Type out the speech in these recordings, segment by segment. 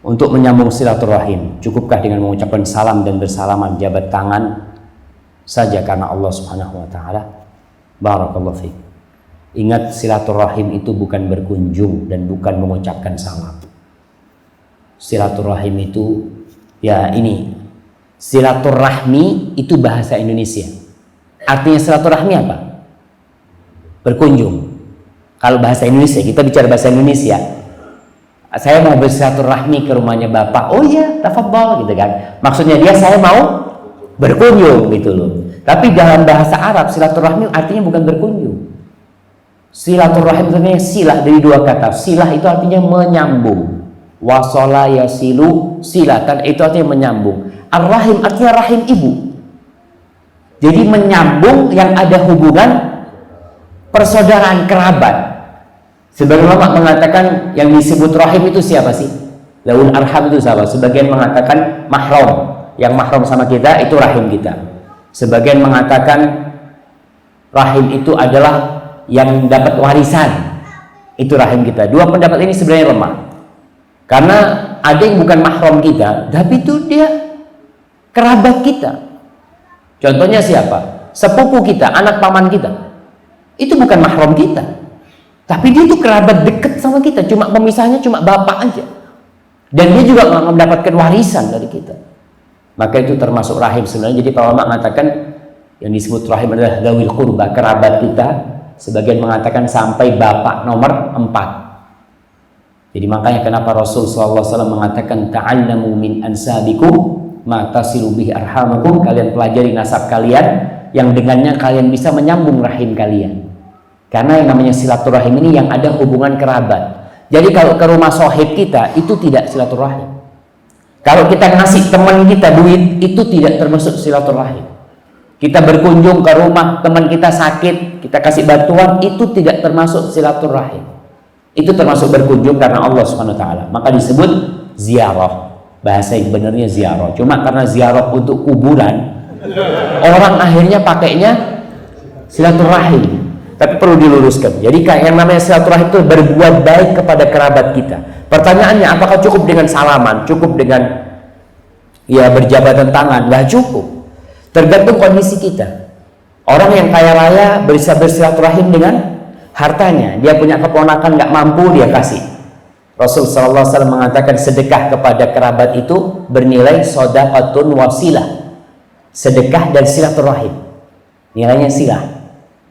untuk menyambung silaturahim. Cukupkah dengan mengucapkan salam dan bersalaman, jabat tangan saja karena Allah Subhanahu wa taala? Barakallahu fiik. Ingat, silaturahim itu bukan berkunjung dan bukan mengucapkan salam. Silaturahim itu ya ini, silaturahmi itu bahasa Indonesia. Artinya silaturahmi apa? Berkunjung. Kalau bahasa Indonesia, kita bicara bahasa Indonesia. Saya mau bersilaturahmi ke rumahnya bapak. Oh iya, tafadhol gitu kan. Maksudnya dia, saya mau berkunjung gitu loh. Tapi dalam bahasa Arab silaturahmi artinya bukan berkunjung. Silaturahim sebenarnya silah dari dua kata. Silah itu artinya menyambung. Wasala yasilu silatan, itu artinya menyambung. Ar-rahim artinya rahim ibu. Jadi menyambung yang ada hubungan persaudaraan kerabat. Sebagian ulama mengatakan yang disebut rahim itu siapa sih? Laul arham itu siapa? Sebagian mengatakan mahram. Yang mahram sama kita itu rahim kita. Sebagian mengatakan rahim itu adalah yang dapat warisan. Itu rahim kita. Dua pendapat ini sebenarnya lemah. Karena ada yang bukan mahram kita, tapi itu dia kerabat kita. Contohnya siapa? Sepupu kita, anak paman kita. Itu bukan mahram kita. Tapi dia itu kerabat dekat sama kita, cuma pemisahnya cuma bapak aja. Dan dia juga nggak mendapatkan warisan dari kita. Maka itu termasuk rahim sebenarnya. Jadi para ulama mengatakan yang disebut rahim adalah dzawil qurba, kerabat kita. Sebagian mengatakan sampai bapak nomor 4. Jadi makanya kenapa Rasul SAW mengatakan ta'allamu min ansabikum ma tasilu bihi arhamakum, kalian pelajari nasab kalian yang dengannya kalian bisa menyambung rahim kalian. Karena yang namanya silaturahim ini yang ada hubungan kerabat. Jadi kalau ke rumah sohib kita itu tidak silaturahim. Kalau kita ngasih teman kita duit itu tidak termasuk silaturahim. Kita berkunjung ke rumah teman kita sakit, kita kasih bantuan, itu tidak termasuk silaturahim. Itu termasuk berkunjung karena Allah Subhanahu wa taala. Maka disebut ziarah. Bahasa yang benarnya ziarah. Cuma karena ziarah untuk kuburan, orang akhirnya pakainya silaturahim. Tapi perlu diluruskan. Jadi yang namanya silaturahim itu berbuat baik kepada kerabat kita. Pertanyaannya, apakah cukup dengan salaman? Cukup dengan ya berjabatan tangan? Nggak cukup. Tergantung kondisi kita. Orang yang kaya raya bisa bersilaturahim dengan hartanya. Dia punya keponakan nggak mampu, dia kasih. Rasul SAW mengatakan sedekah kepada kerabat itu bernilai shadaqatun wasilah. Sedekah dan silaturahim. Nilainya silah.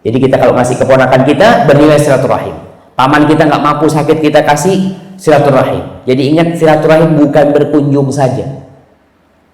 Jadi kita kalau ngasih keponakan kita bernilai silaturahim. Paman kita nggak mampu sakit, kita kasih silaturahim. Jadi ingat, silaturahim bukan berkunjung saja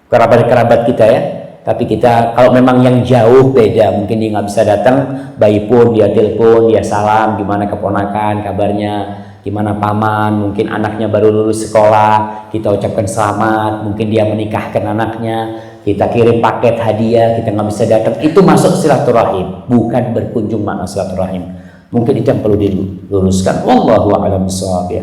kerabat-kerabat kita ya. Tapi kita kalau memang yang jauh beda, mungkin dia nggak bisa datang, bayi pun dia telepon, dia salam, gimana keponakan, kabarnya, gimana paman, mungkin anaknya baru lulus sekolah, kita ucapkan selamat, mungkin dia menikahkan anaknya, kita kirim paket hadiah, kita nggak bisa datang, itu masuk silaturahim, bukan berkunjung makna silaturahim. Mungkin itu yang perlu diluruskan. Wallahu a'lam bishawab ya.